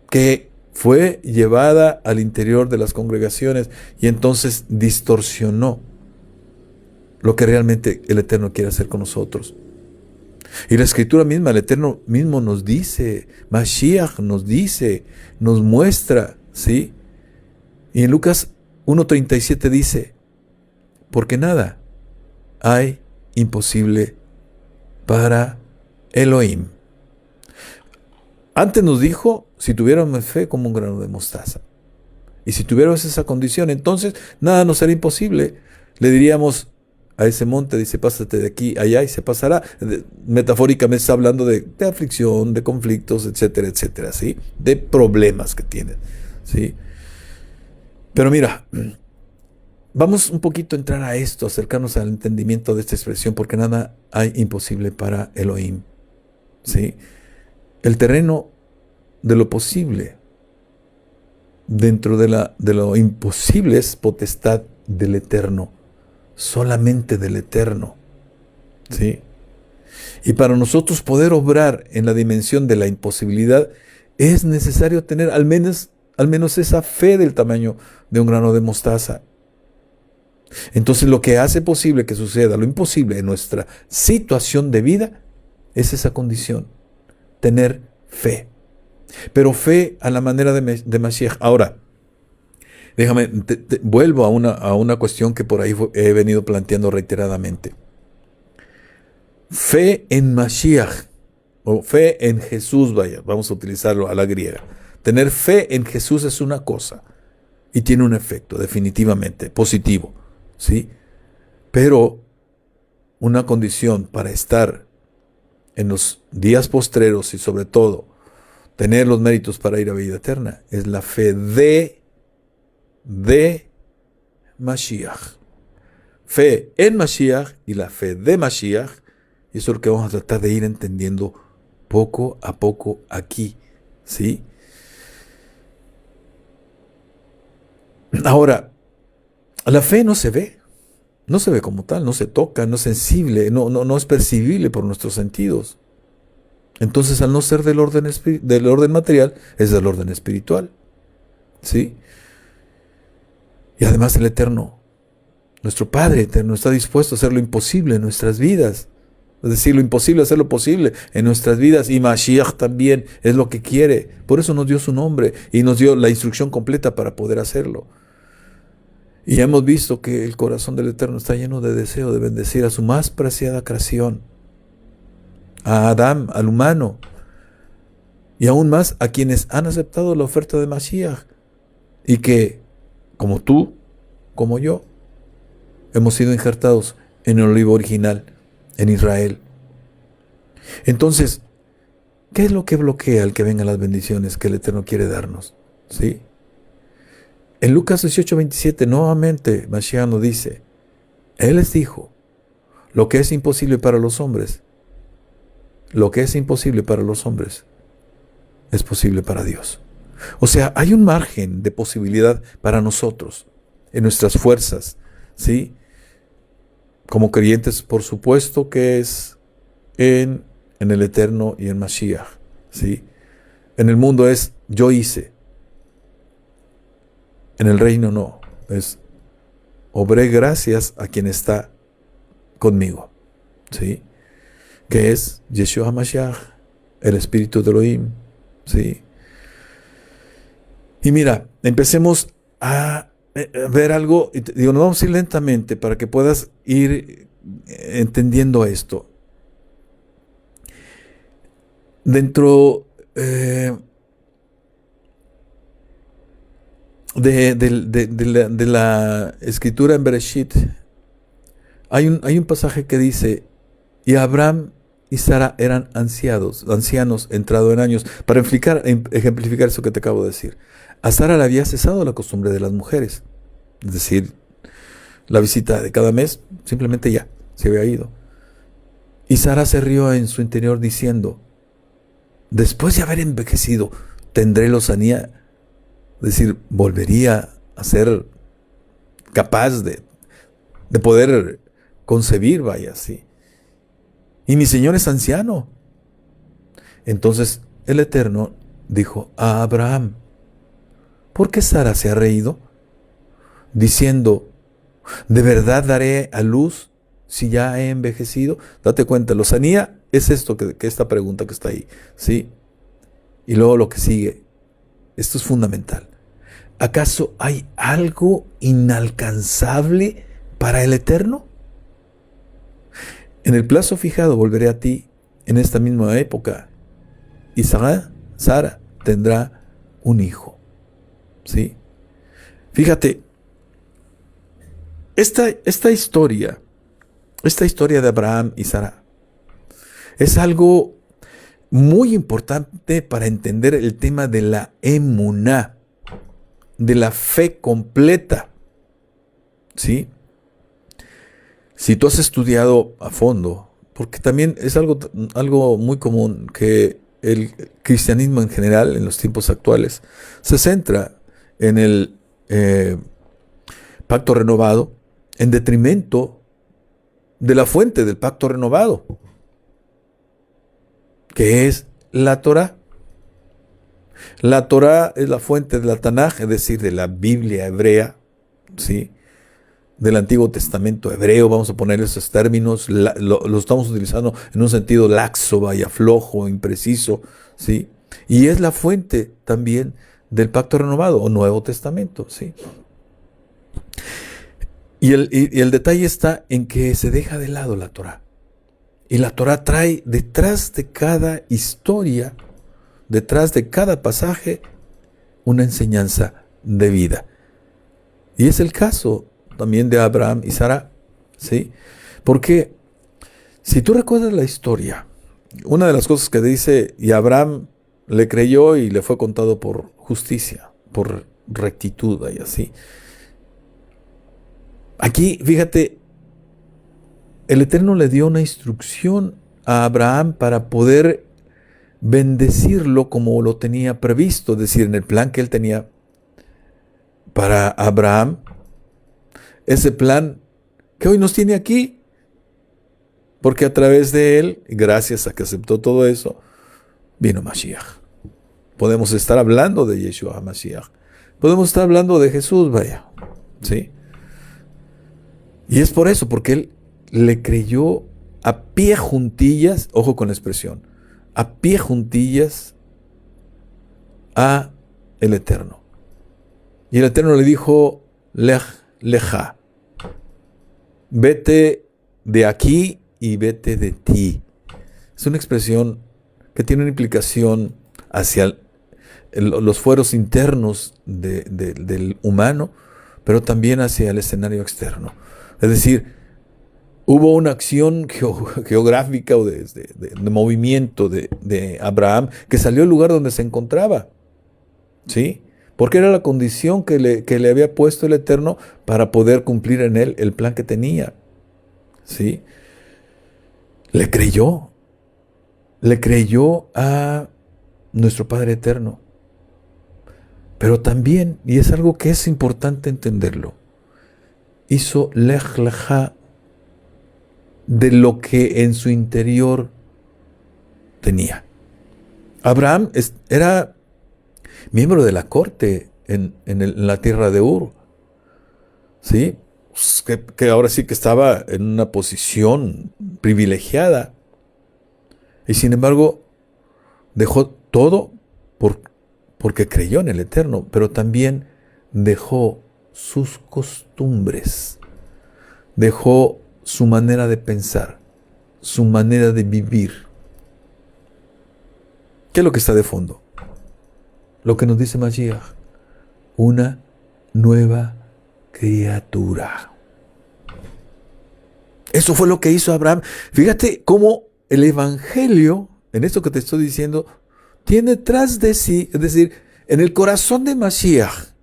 Que fue llevada al interior de las congregaciones y entonces distorsionó lo que realmente el Eterno quiere hacer con nosotros. Y la Escritura misma, el Eterno mismo nos dice, Mashiach nos dice, nos muestra, ¿sí? Y en Lucas 1:37 dice, porque nada hay imposible para Elohim. Antes nos dijo, si tuviéramos fe como un grano de mostaza. Y si tuviéramos esa condición, entonces nada nos será imposible. Le diríamos a ese monte, dice, pásate de aquí allá y se pasará. Metafóricamente está hablando de aflicción, de conflictos, etcétera, etcétera, ¿sí? De problemas que tienen, ¿sí? Pero mira, vamos un poquito a entrar a esto, acercarnos al entendimiento de esta expresión, porque nada hay imposible para Elohim, ¿sí? El terreno de lo posible, dentro de lo imposible, es potestad del Eterno, solamente del Eterno, ¿sí? Y para nosotros poder obrar en la dimensión de la imposibilidad, es necesario tener al menos esa fe del tamaño de un grano de mostaza. Entonces lo que hace posible que suceda lo imposible en nuestra situación de vida es esa condición, tener fe. Pero fe a la manera de Mashiach. Ahora, déjame, vuelvo a una cuestión que por ahí he venido planteando reiteradamente. Fe en Mashiach, o fe en Jesús, vaya, vamos a utilizarlo a la griega. Tener fe en Jesús es una cosa y tiene un efecto definitivamente positivo, ¿sí? Pero una condición para estar en los días postreros y sobre todo tener los méritos para ir a vida eterna es la fe de Mashiach. Fe en Mashiach y la fe de Mashiach, y eso es lo que vamos a tratar de ir entendiendo poco a poco aquí, ¿sí? Ahora, la fe no se ve como tal, no se toca, no es sensible, no es percibible por nuestros sentidos. Entonces, al no ser del orden material, es del orden espiritual, ¿sí? Y además el Eterno, nuestro Padre Eterno, está dispuesto a hacer lo imposible en nuestras vidas. Es decir, lo imposible, hacer lo posible en nuestras vidas. Y Mashiach también es lo que quiere. Por eso nos dio su nombre y nos dio la instrucción completa para poder hacerlo. Y hemos visto que el corazón del Eterno está lleno de deseo de bendecir a su más preciada creación, a Adán, al humano, y aún más a quienes han aceptado la oferta de Mashiach y que, como tú, como yo, hemos sido injertados en el olivo original, en Israel. Entonces, ¿qué es lo que bloquea el que vengan las bendiciones que el Eterno quiere darnos? ¿Sí? En Lucas 18:27, nuevamente Mashiach nos dice, Él les dijo, lo que es imposible para los hombres, es posible para Dios. O sea, hay un margen de posibilidad para nosotros, en nuestras fuerzas, ¿sí? Como creyentes, por supuesto que es en el Eterno y en Mashiach, ¿sí? En el mundo es yo hice. En el reino no, es obré gracias a quien está conmigo, ¿sí? Que es Yeshua Mashiach, el Espíritu de Elohim, ¿sí? Y mira, empecemos a ver algo, digo, nos vamos a ir lentamente para que puedas ir entendiendo esto. Dentro de la escritura en Bereshit, hay un pasaje que dice, y Abraham y Sara eran ancianos entrado en años, para ejemplificar eso que te acabo de decir. A Sara le había cesado la costumbre de las mujeres, es decir, la visita de cada mes, simplemente ya, se había ido. Y Sara se rió en su interior diciendo, después de haber envejecido, tendré lozanía, es decir, volvería a ser capaz de poder concebir, vaya, sí. Y mi Señor es anciano. Entonces el Eterno dijo a Abraham, ¿por qué Sara se ha reído? Diciendo, ¿de verdad daré a luz si ya he envejecido? Date cuenta, lozanía es esto, que esta pregunta que está ahí, ¿sí? Y luego lo que sigue, esto es fundamental. ¿Acaso hay algo inalcanzable para el Eterno? En el plazo fijado volveré a ti en esta misma época y Sara tendrá un hijo. ¿Sí? Fíjate, esta historia de Abraham y Sara es algo muy importante para entender el tema de la emuná, de la fe completa. ¿Sí? Si tú has estudiado a fondo, porque también es algo muy común que el cristianismo en general, en los tiempos actuales, se centra en el pacto renovado en detrimento de la fuente del pacto renovado, que es la Torá. La Torá es la fuente de la Tanaj, es decir, de la Biblia hebrea, ¿sí? Del Antiguo Testamento hebreo, vamos a poner esos términos, lo estamos utilizando en un sentido laxo, vaya, flojo, impreciso, ¿sí? Y es la fuente también del Pacto Renovado o Nuevo Testamento, ¿sí? Y el detalle está en que se deja de lado la Torá. Y la Torá trae detrás de cada historia, detrás de cada pasaje, una enseñanza de vida. Y es el caso también de Abraham y Sara, ¿sí? Porque si tú recuerdas la historia, una de las cosas que dice, y Abraham le creyó y le fue contado por justicia, por rectitud y así. Aquí, fíjate, el Eterno le dio una instrucción a Abraham para poder bendecirlo como lo tenía previsto, es decir, en el plan que él tenía para Abraham, ese plan que hoy nos tiene aquí, porque a través de él, gracias a que aceptó todo eso, vino Mashiach. Podemos estar hablando de Yeshua Mashiach, podemos estar hablando de Jesús, vaya, ¿sí? Y es por eso, porque él le creyó a pie juntillas, ojo con la expresión, a pie juntillas a el Eterno. Y el Eterno le dijo, leja, vete de aquí y vete de ti. Es una expresión que tiene una implicación hacia los fueros internos del humano, pero también hacia el escenario externo. Es decir, hubo una acción geográfica o de movimiento de Abraham que salió del lugar donde se encontraba, ¿sí? Porque era la condición que le había puesto el Eterno para poder cumplir en él el plan que tenía, ¿sí? Le creyó a nuestro Padre Eterno. Pero también, y es algo que es importante entenderlo, hizo lech lecha de lo que en su interior tenía. Abraham era miembro de la corte en la tierra de Ur, ¿sí? Que ahora sí que estaba en una posición privilegiada. Y sin embargo, dejó todo porque creyó en el Eterno, pero también dejó sus costumbres, dejó su manera de pensar, su manera de vivir. ¿Qué es lo que está de fondo? Lo que nos dice Mashiach, una nueva criatura. Eso fue lo que hizo Abraham. Fíjate cómo el Evangelio, en esto que te estoy diciendo, tiene detrás de sí, es decir, en el corazón de Mashiach,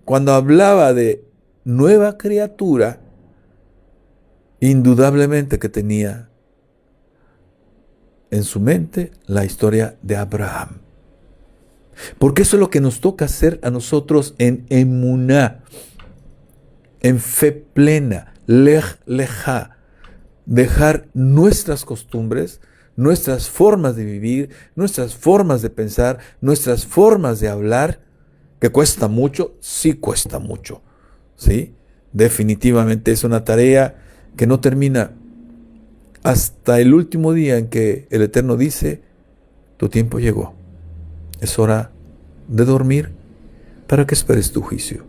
cuando hablaba de nueva criatura, indudablemente que tenía en su mente la historia de Abraham. Porque eso es lo que nos toca hacer a nosotros en emuná, en fe plena, lech lecha, dejar nuestras costumbres, nuestras formas de vivir, nuestras formas de pensar, nuestras formas de hablar, que cuesta mucho, sí cuesta mucho, ¿sí? Definitivamente es una tarea que no termina hasta el último día en que el Eterno dice, tu tiempo llegó, es hora de dormir para que esperes tu juicio,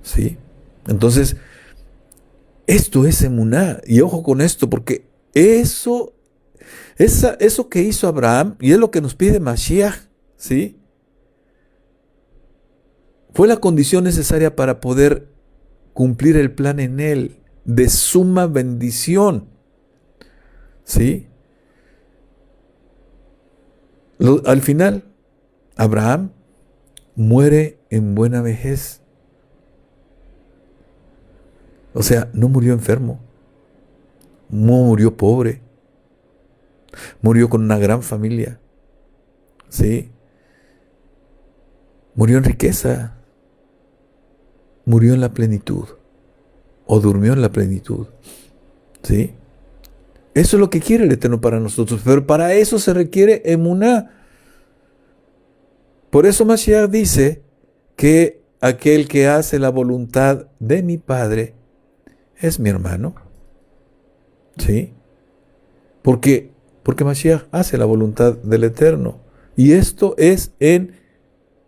¿sí? Entonces, esto es emuná, y ojo con esto, porque eso que hizo Abraham, y es lo que nos pide Mashiach, ¿sí? Fue la condición necesaria para poder cumplir el plan en él, de suma bendición, ¿sí? Al final, Abraham muere en buena vejez. O sea, no murió enfermo, no murió pobre, murió con una gran familia, ¿sí? Murió en riqueza, murió en la plenitud, o durmió en la plenitud, ¿sí? Eso es lo que quiere el Eterno para nosotros, pero para eso se requiere emuná. Por eso Mashiach dice que aquel que hace la voluntad de mi Padre es mi hermano, ¿sí? Porque Mashiach hace la voluntad del Eterno. Y esto es en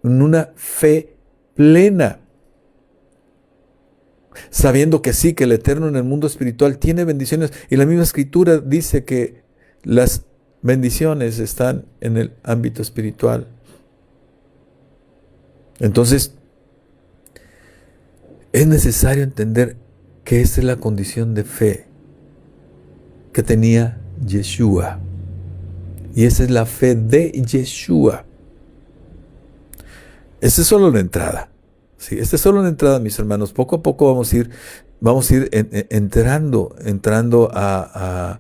una fe plena. Sabiendo que sí, que el Eterno en el mundo espiritual tiene bendiciones. Y la misma Escritura dice que las bendiciones están en el ámbito espiritual. Entonces, es necesario entender que esta es la condición de fe que tenía Yeshua. Y esa es la fe de Yeshua. Esta es solo la entrada. Sí, esta es solo la entrada, mis hermanos. Poco a poco vamos a ir entrando a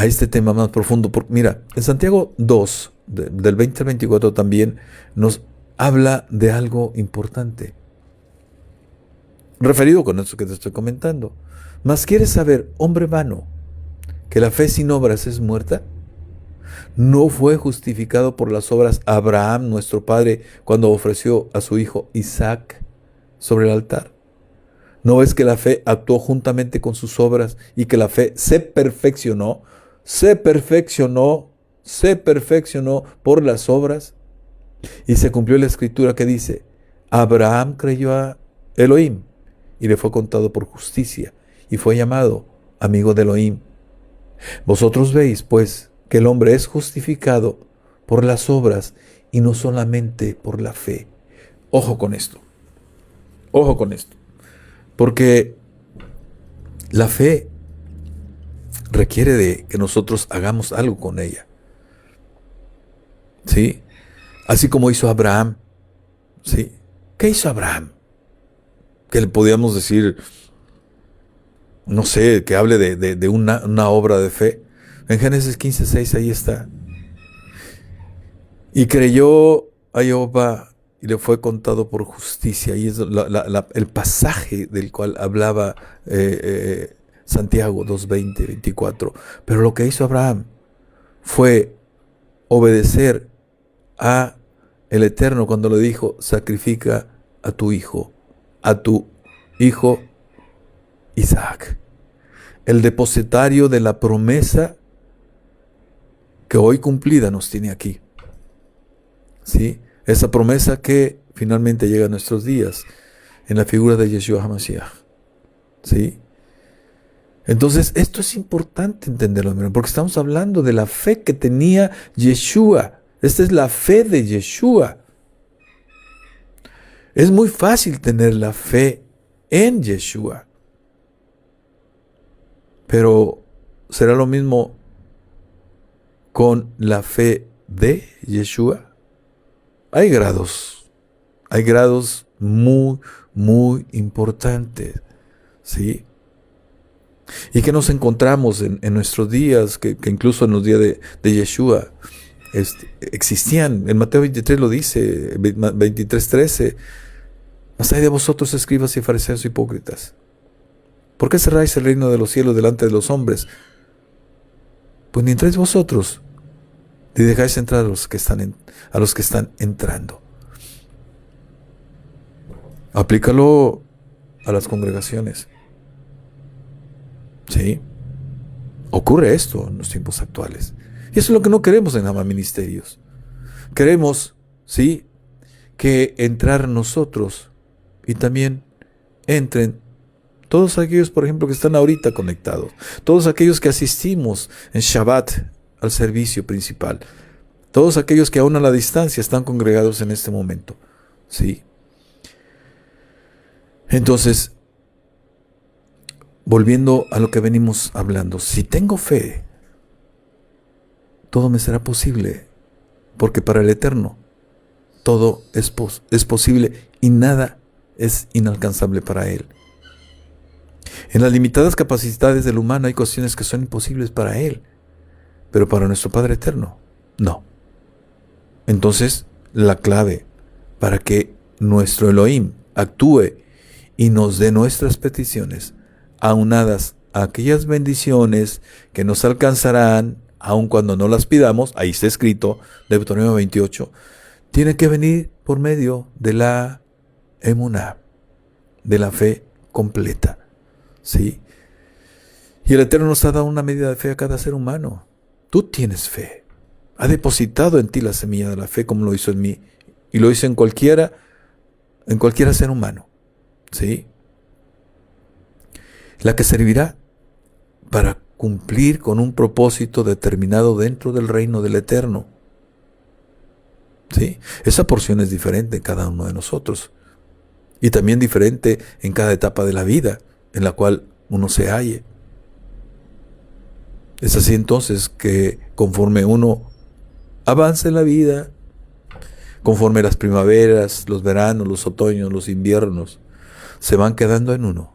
este tema más profundo. Mira, en Santiago 2, del 20 al 24 también nos habla de algo importante, referido con esto que te estoy comentando. Mas ¿quieres saber, hombre vano, que la fe sin obras es muerta? ¿No fue justificado por las obras Abraham, nuestro padre, cuando ofreció a su hijo Isaac sobre el altar? ¿No ves que la fe actuó juntamente con sus obras y que la fe se perfeccionó por las obras? Y se cumplió la escritura que dice, Abraham creyó a Elohim y le fue contado por justicia y fue llamado amigo de Elohim. Vosotros veis, pues, que el hombre es justificado por las obras y no solamente por la fe. Ojo con esto, porque la fe requiere de que nosotros hagamos algo con ella, ¿sí? Así como hizo Abraham, ¿sí? ¿Qué hizo Abraham? Que le podíamos decir, no sé, que hable de una obra de fe. En Génesis 15:6 ahí está. Y creyó a Jehová y le fue contado por justicia. Y es el pasaje del cual hablaba Santiago 2:20, 24. Pero lo que hizo Abraham fue obedecer a el Eterno cuando le dijo, sacrifica a tu hijo Isaac, el depositario de la promesa que hoy cumplida nos tiene aquí, ¿sí? Esa promesa que finalmente llega a nuestros días en la figura de Yeshua HaMashiach, ¿sí? Entonces esto es importante entenderlo, porque estamos hablando de la fe que tenía Yeshua. Esta es la fe de Yeshua. Es muy fácil tener la fe en Yeshua, pero ¿será lo mismo con la fe de Yeshua? Hay grados muy, muy importantes, ¿sí? Y que nos encontramos en nuestros días, que incluso en los días de Yeshua existían. En Mateo 23 lo dice, 23:13. Mas hay de vosotros, escribas y fariseos hipócritas, ¿Por qué cerráis el reino de los cielos delante de los hombres? Pues ni entréis vosotros, ni dejáis entrar a los que están entrando. Aplícalo a las congregaciones. ¿Sí? Ocurre esto en los tiempos actuales. Y eso es lo que no queremos en Ama Ministerios. Queremos, ¿sí?, que entrar nosotros y también entren todos aquellos, por ejemplo, que están ahorita conectados, todos aquellos que asistimos en Shabbat al servicio principal, todos aquellos que aún a la distancia están congregados en este momento, ¿sí? Entonces, volviendo a lo que venimos hablando, si tengo fe, todo me será posible, porque para el Eterno todo es posible y nada es inalcanzable para Él. En las limitadas capacidades del humano hay cuestiones que son imposibles para Él, pero para nuestro Padre Eterno, no. Entonces, la clave para que nuestro Elohim actúe y nos dé nuestras peticiones, aunadas a aquellas bendiciones que nos alcanzarán, aun cuando no las pidamos, ahí está escrito, Deuteronomio 28, tiene que venir por medio de la emuná, de la fe completa, ¿sí? Y el Eterno nos ha dado una medida de fe a cada ser humano. Tú tienes fe. Ha depositado en ti la semilla de la fe como lo hizo en mí. Y lo hizo en cualquiera ser humano, ¿sí? La que servirá para cumplir con un propósito determinado dentro del reino del Eterno. ¿Sí? Esa porción es diferente en cada uno de nosotros. Y también diferente en cada etapa de la vida en la cual uno se halle. Es así entonces que conforme uno avanza en la vida, conforme las primaveras, los veranos, los otoños, los inviernos, se van quedando en uno,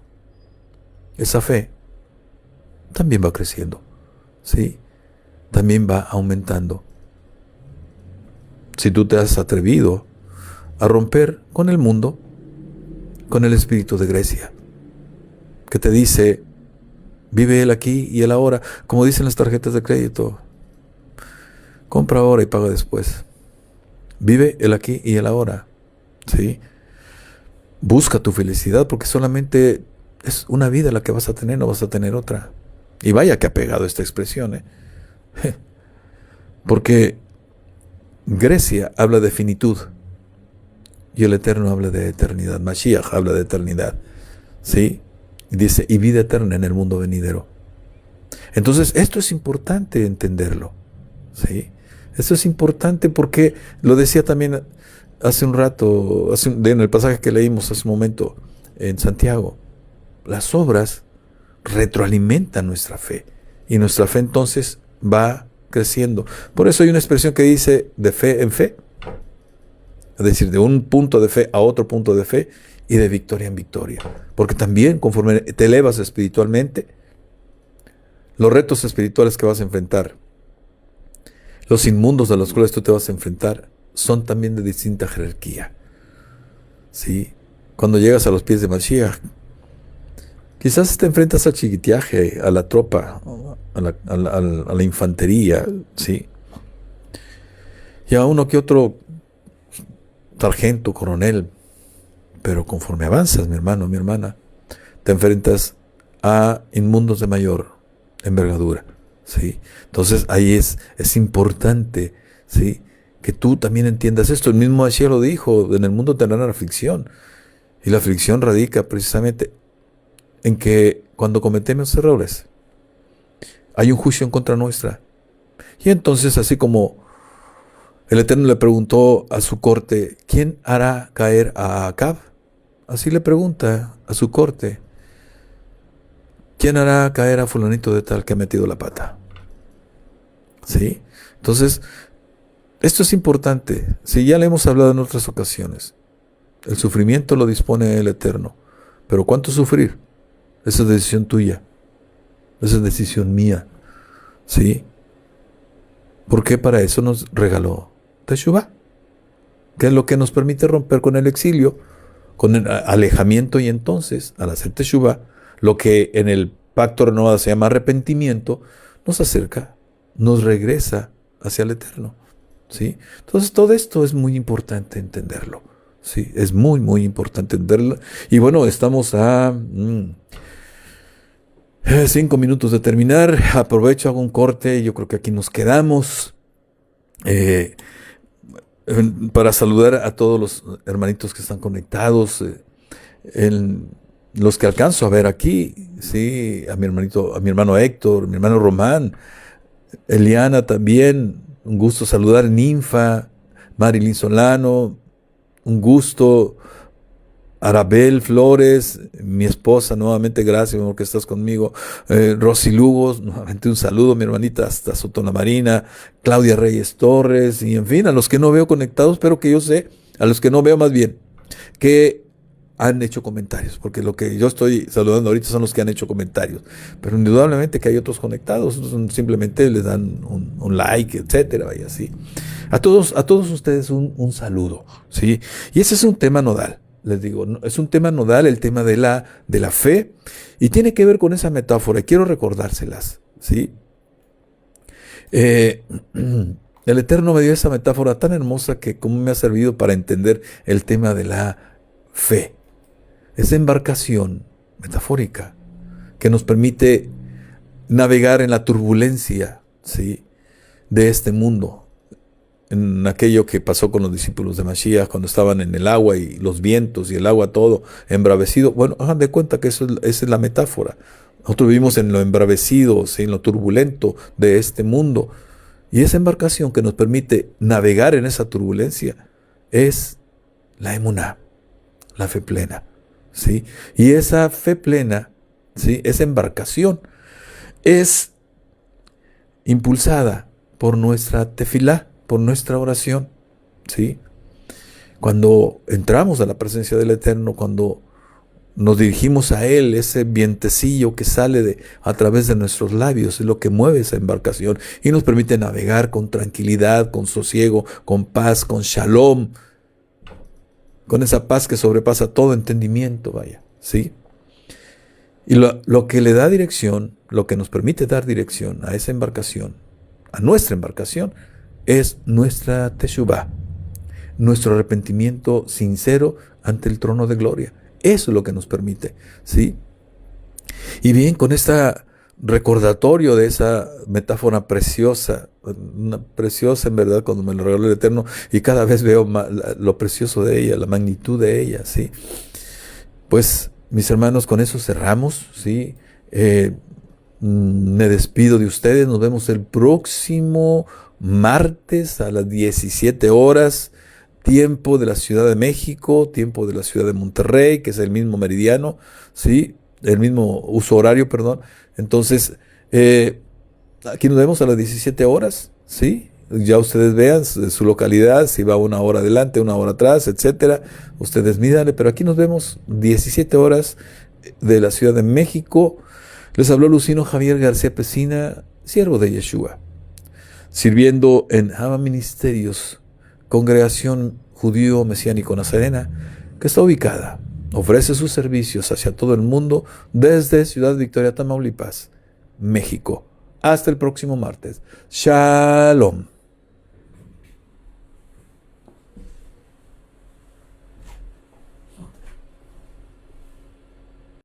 esa fe también va creciendo, ¿sí? También va aumentando. Si tú te has atrevido a romper con el mundo, con el espíritu de Grecia, que te dice, vive el aquí y el ahora, como dicen las tarjetas de crédito, compra ahora y paga después. Vive el aquí y el ahora, ¿sí? Busca tu felicidad, porque solamente es una vida la que vas a tener, no vas a tener otra. Y vaya que ha pegado esta expresión, ¿eh? Porque Grecia habla de finitud y el Eterno habla de eternidad. Mashiach habla de eternidad, ¿sí? Y dice, y vida eterna en el mundo venidero. Entonces, esto es importante entenderlo, ¿sí? Esto es importante porque lo decía también hace un rato, en el pasaje que leímos hace un momento en Santiago. Las obras retroalimentan nuestra fe y nuestra fe entonces va creciendo. Por eso hay una expresión que dice de fe en fe, es decir, de un punto de fe a otro punto de fe y de victoria en victoria. Porque también conforme te elevas espiritualmente, los retos espirituales que vas a enfrentar, los inmundos a los cuales tú te vas a enfrentar, son también de distinta jerarquía, ¿sí? Cuando llegas a los pies de Mashiach, quizás te enfrentas al chiquitiaje, a la tropa, a la infantería, ¿sí? Y a uno que otro sargento, coronel. Pero conforme avanzas, mi hermano, mi hermana, te enfrentas a inmundos de mayor envergadura, ¿sí? Entonces ahí es importante, ¿sí?, que tú también entiendas esto. El mismo Mashiach lo dijo, en el mundo tendrán aflicción. Y la aflicción radica precisamente en que cuando cometemos errores, hay un juicio en contra nuestra. Y entonces, así como el Eterno le preguntó a su corte, ¿quién hará caer a Acab? Así le pregunta a su corte, ¿quién hará caer a fulanito de tal que ha metido la pata? ¿Sí? Entonces, esto es importante. Si ya le hemos hablado en otras ocasiones, el sufrimiento lo dispone el Eterno. Pero ¿cuánto sufrir? Esa es decisión tuya. Esa es decisión mía. ¿Sí? Porque para eso nos regaló Teshuvah, que es lo que nos permite romper con el exilio, con el alejamiento, y entonces, al hacer Teshuvah, lo que en el pacto renovado se llama arrepentimiento, nos acerca, nos regresa hacia el Eterno, ¿sí? Entonces todo esto es muy importante entenderlo, ¿sí? Es muy, muy importante entenderlo. Y bueno, estamos a 5 minutos de terminar. Aprovecho, hago un corte. Yo creo que aquí nos quedamos para saludar a todos los hermanitos que están conectados, los que alcanzo a ver aquí, sí, a mi hermano Héctor, mi hermano Román, Eliana también, un gusto saludar, Ninfa, Marilyn Solano, un gusto, Arabel Flores, mi esposa, nuevamente gracias porque estás conmigo, Rosy Lugos, nuevamente un saludo, mi hermanita hasta Sotona Marina, Claudia Reyes Torres, y en fin, a los que no veo conectados, pero que yo sé, a los que no veo más bien, que han hecho comentarios, porque lo que yo estoy saludando ahorita son los que han hecho comentarios, pero indudablemente que hay otros conectados, simplemente les dan un like, etcétera, y así. A todos ustedes un saludo, ¿sí? Y ese es un tema nodal, les digo, es un tema nodal, el tema de la fe, y tiene que ver con esa metáfora, y quiero recordárselas, ¿sí? El Eterno me dio esa metáfora tan hermosa que como me ha servido para entender el tema de la fe. Esa embarcación metafórica que nos permite navegar en la turbulencia, ¿sí?, de este mundo, en aquello que pasó con los discípulos de Mashiach cuando estaban en el agua y los vientos y el agua todo embravecido. Bueno, hagan de cuenta que esa es la metáfora. Nosotros vivimos en lo embravecido, ¿sí?, en lo turbulento de este mundo. Y esa embarcación que nos permite navegar en esa turbulencia es la emuná, la fe plena. ¿Sí? Y esa fe plena, ¿sí?, esa embarcación es impulsada por nuestra tefilá, por nuestra oración, ¿sí? Cuando entramos a la presencia del Eterno, cuando nos dirigimos a Él, ese vientecillo que sale a través de nuestros labios es lo que mueve esa embarcación y nos permite navegar con tranquilidad, con sosiego, con paz, con shalom, con esa paz que sobrepasa todo entendimiento, vaya, ¿sí? Y lo que le da dirección, lo que nos permite dar dirección a esa embarcación, a nuestra embarcación, es nuestra teshuvá, nuestro arrepentimiento sincero ante el trono de gloria. Eso es lo que nos permite, ¿sí? Y bien, con esta recordatorio de esa metáfora preciosa, preciosa en verdad cuando me lo regaló el Eterno, y cada vez veo lo precioso de ella, la magnitud de ella, ¿sí? Pues, mis hermanos, con eso cerramos, ¿sí? Me despido de ustedes, nos vemos el próximo martes a las 17 horas, tiempo de la Ciudad de México, tiempo de la Ciudad de Monterrey, que es el mismo meridiano, ¿sí?, el mismo uso horario, perdón. Entonces, aquí nos vemos a las 17 horas, ¿sí? Ya ustedes vean su localidad, si va una hora adelante, una hora atrás, etcétera. Ustedes mídanle, pero aquí nos vemos 17 horas de la Ciudad de México. Les habló Lucino Javier García Pesina, siervo de Yeshua, sirviendo en Hama Ministerios, congregación judío mesiánico nazarena, que está ubicada, ofrece sus servicios hacia todo el mundo desde Ciudad Victoria, Tamaulipas, México. Hasta el próximo martes. Shalom.